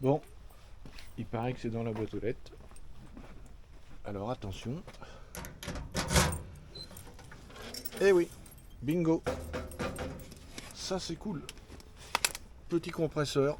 Bon, il paraît que c'est dans la boîte aux lettres. Alors attention. Eh oui, bingo. Ça c'est cool. Petit compresseur,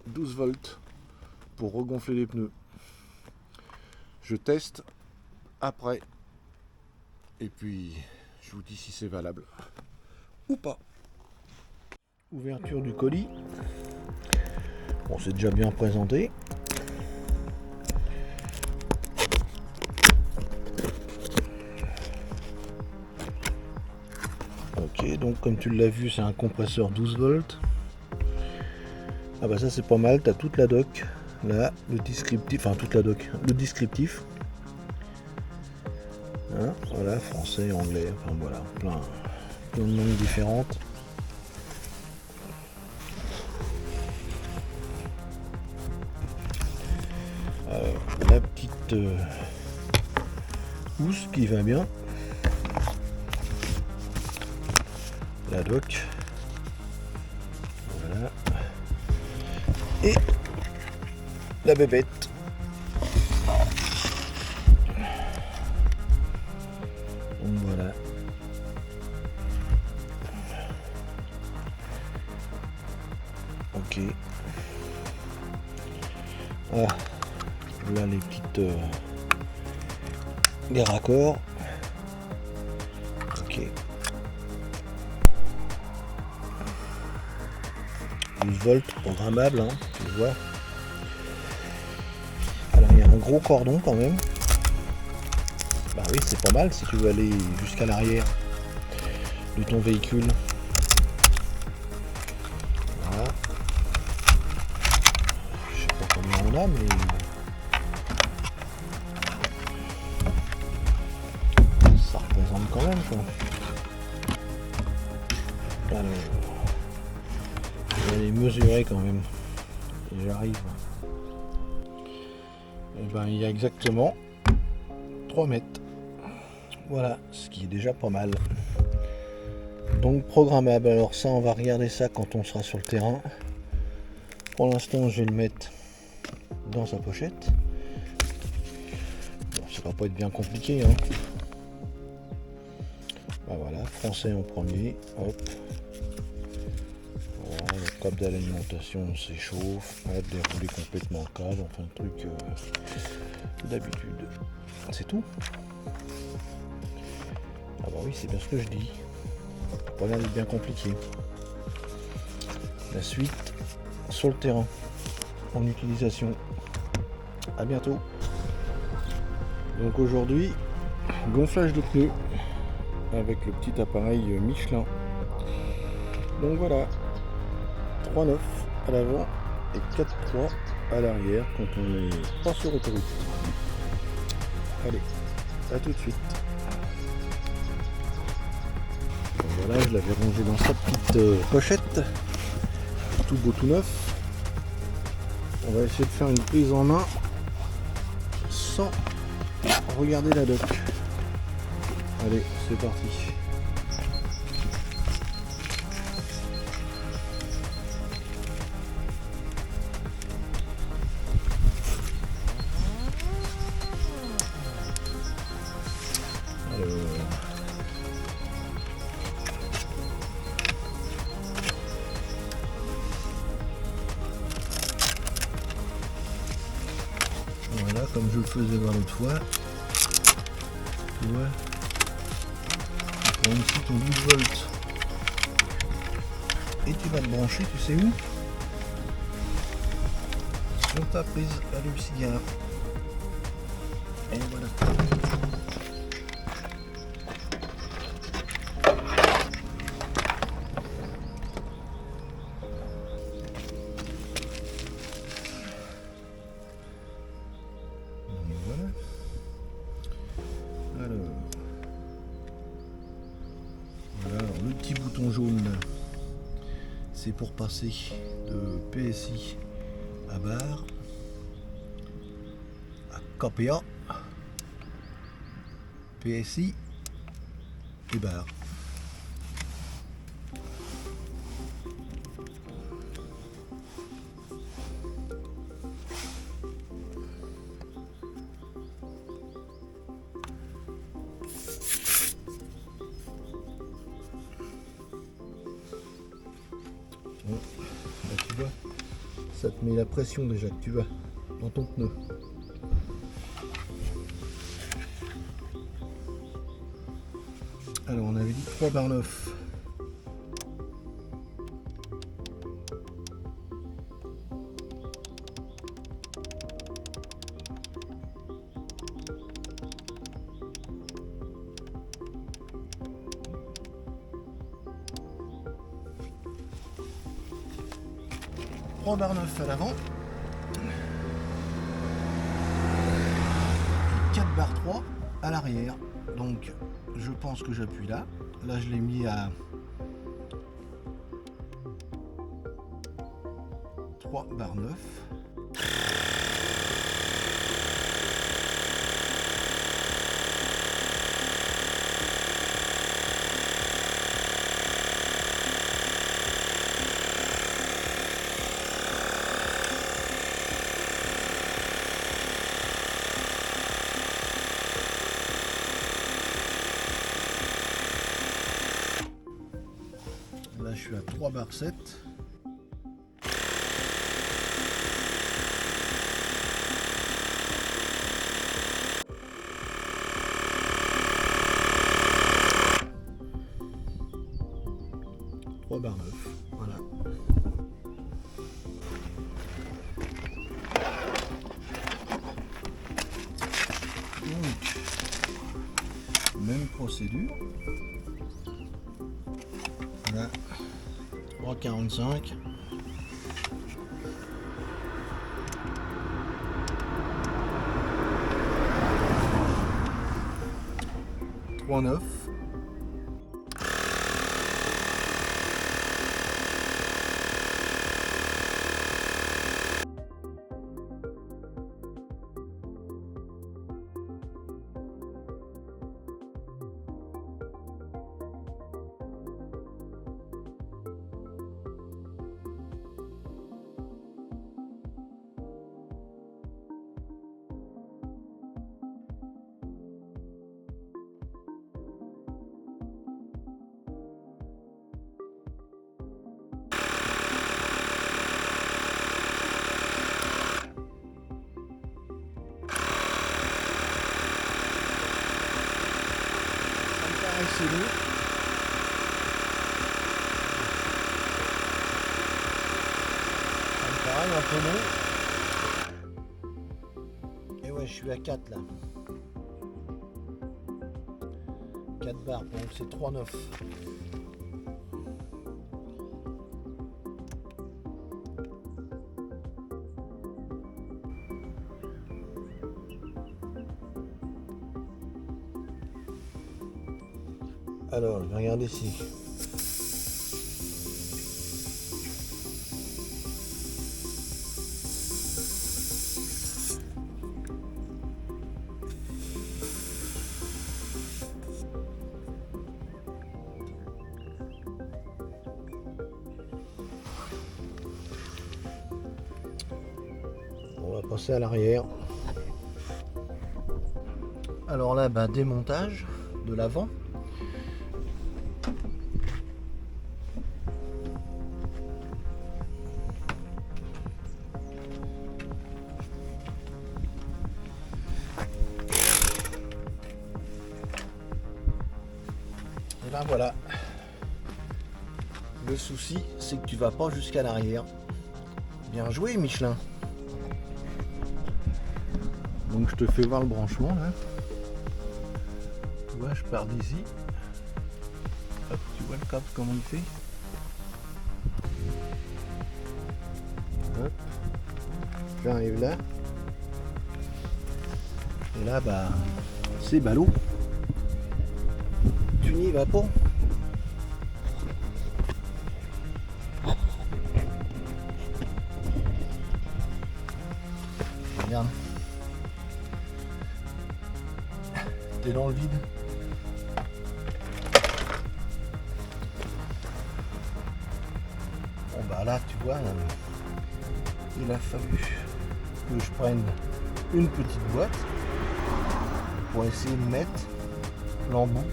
12 volts pour regonfler les pneus. Je teste après. Et puis, je vous dis si c'est valable ou pas. Ouverture du colis. Bon, c'est déjà bien présenté. Ok, donc comme tu l'as vu, c'est un compresseur 12 volts. Ah bah ça c'est pas mal, t'as toute la doc. Là, le descriptif, enfin toute la doc, le descriptif. Hein, voilà, français, anglais, enfin voilà, plein de langues différentes. La petite housse qui va bien. La doc. Voilà. Et la bébête. Donc voilà. Ok. Ah, là les petites les raccords. Ok. 12 volts programmable, hein, tu vois. Alors il y a un gros cordon quand même. Bah oui, c'est pas mal si tu veux aller jusqu'à l'arrière de ton véhicule. Voilà. Je sais pas combien on a, mais ça représente quand même quoi. Alors, je vais aller mesurer quand même. Et j'arrive. Et ben il y a exactement 3 mètres. Voilà, ce qui est déjà pas mal. Donc programmable, alors ça on va regarder ça quand on sera sur le terrain. Pour l'instant je vais le mettre dans sa pochette. Bon, ça va pas être bien compliqué hein. Bah voilà, français en premier, hop. Voilà, le câble d'alimentation s'échauffe, hop, dérouler complètement le câble, enfin le truc d'habitude. C'est tout. Ah bah oui, c'est bien ce que je dis. Pas l'air d'être bien compliqué. La suite sur le terrain, en utilisation. À bientôt. Donc aujourd'hui, gonflage de pneus avec le petit appareil Michelin. Donc voilà, 3,9 à l'avant et 4,3 à l'arrière quand on n'est pas sur autoroute. Allez, à tout de suite. Donc voilà, je l'avais rangé dans sa petite pochette, tout beau tout neuf. On va essayer de faire une prise en main sans regarder la doc. Allez, c'est parti. Voilà, comme je le faisais voir l'autre fois. Tu vois, tu prends ici ton 12 volts et tu vas le brancher, tu sais où? Sur ta prise allume-cigare. Et voilà. Voilà. Alors, le petit bouton jaune, c'est pour passer de PSI à barre, à KPA, PSI et barre. Bon, là, tu vois, ça te met la pression déjà que tu vas dans ton pneu. Alors on avait dit 3 barres 9. Barre 9 à l'avant, 4 barres 3 à l'arrière. Donc je pense que j'appuie là. Là je l'ai mis à 3 barres 9. Là je suis à 3 barres 7. Barre 9, voilà. Donc, même procédure. Voilà. 3,45. Trois 9. C'est lourd. Ça me paraît un peu long. Et ouais, je suis à 4 là. 4 barres, donc c'est 3,9. Alors, je vais regarder ici. On va passer à l'arrière. Alors là, démontage de l'avant. Et ben voilà. Le souci, c'est que tu vas pas jusqu'à l'arrière. Bien joué, Michelin. Donc je te fais voir le branchement là. Tu vois, je pars d'ici. Hop, tu vois le câble comment il fait. Hop. J'arrive là. Et là, c'est ballot. Tu n'y vas pas. Regarde. T'es dans le vide. Bon là, tu vois, il a fallu que je prenne une petite boîte pour essayer de mettre l'embout.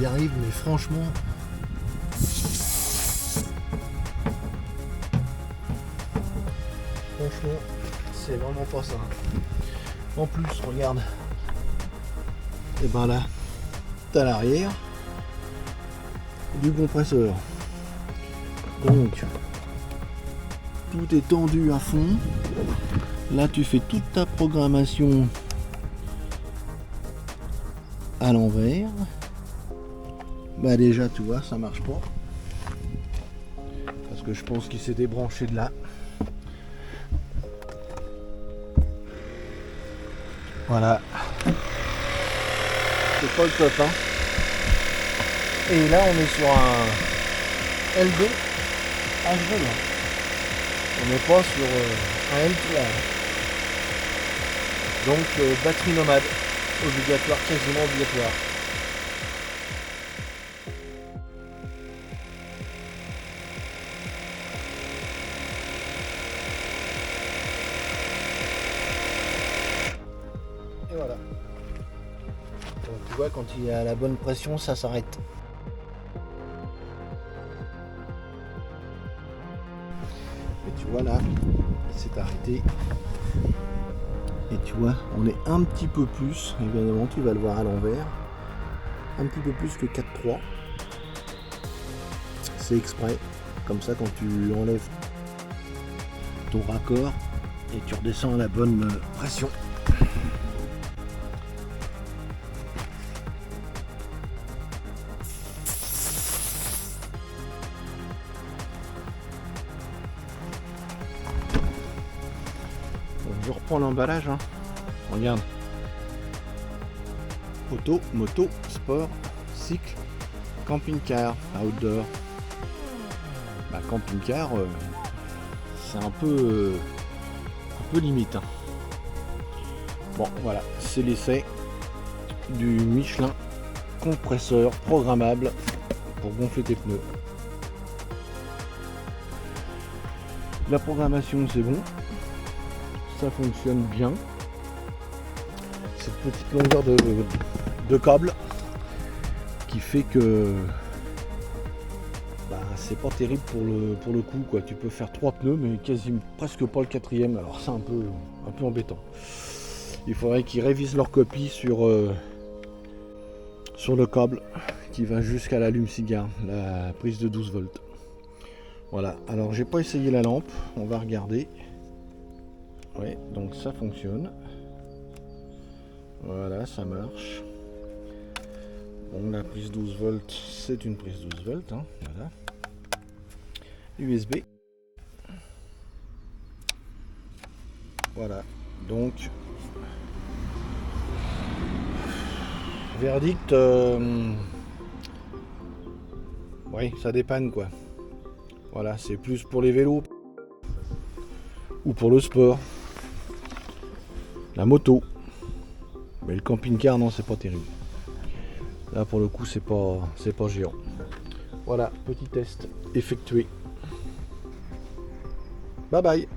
j'y arrive, mais franchement, c'est vraiment pas ça. En plus, regarde, et ben là, t'as l'arrière du compresseur. Donc, tout est tendu à fond. Là, tu fais toute ta programmation à l'envers. Bah déjà, tu vois, ça marche pas. Parce que je pense qu'il s'est débranché de là. Voilà. C'est pas le top, hein. Et là, on est sur un L2 H2. On n'est pas sur un L3. Donc, batterie nomade. Obligatoire, quasiment obligatoire. Et voilà. Donc, tu vois, quand il y a la bonne pression, ça s'arrête. Et tu vois là, il s'est arrêté. Et tu vois, on est un petit peu plus, évidemment tu vas le voir à l'envers, un petit peu plus que 4.3. C'est exprès, comme ça quand tu enlèves ton raccord et tu redescends à la bonne pression. Je reprends l'emballage, hein. Regarde. Auto, moto, sport, cycle, camping-car, outdoor. Bah, camping-car, c'est un peu limite, hein. Bon, voilà, c'est l'essai du Michelin compresseur programmable pour gonfler tes pneus. La programmation, c'est bon. Ça fonctionne bien. Cette petite longueur de câble qui fait que bah, c'est pas terrible pour le coup, quoi. Tu peux faire 3 pneus mais presque pas le 4e, alors c'est un peu embêtant. Il faudrait qu'ils révisent leur copie sur le câble qui va jusqu'à l'allume-cigare, la prise de 12 volts. Voilà, alors j'ai pas essayé la lampe, on va regarder. Ouais, donc ça fonctionne. Voilà, ça marche. Bon, la prise 12 volts, c'est une prise 12 volts. Hein, voilà. USB. Voilà, donc verdict, oui, ça dépanne quoi. Voilà, c'est plus pour les vélos ou pour le sport. La moto. Mais le camping-car, non, c'est pas terrible. Là, pour le coup, c'est pas géant. Voilà, petit test effectué. Bye bye.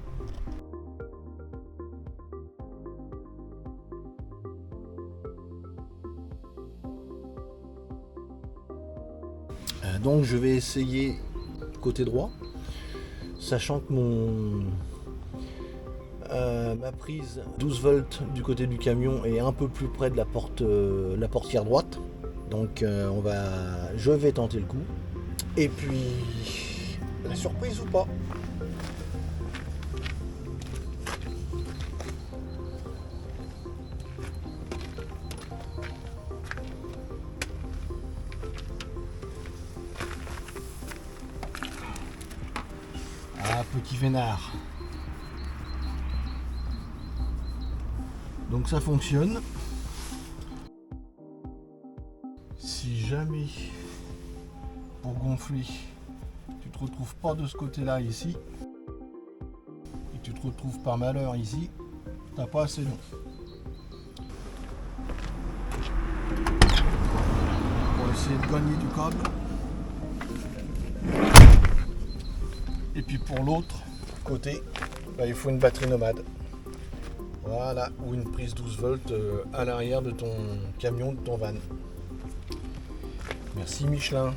Donc, je vais essayer côté droit, sachant que ma prise 12 volts du côté du camion est un peu plus près de la portière droite. Donc je vais tenter le coup. Et puis la surprise ou pas. Ah, petit vénard. Donc ça fonctionne. Si jamais pour gonfler tu te retrouves pas de ce côté là ici et tu te retrouves par malheur ici, t'as pas assez long. Pour essayer de gagner du câble. Et puis pour l'autre côté, bah, il faut une batterie nomade. Voilà, ou une prise 12 volts à l'arrière de ton camion, de ton van. Merci Michelin.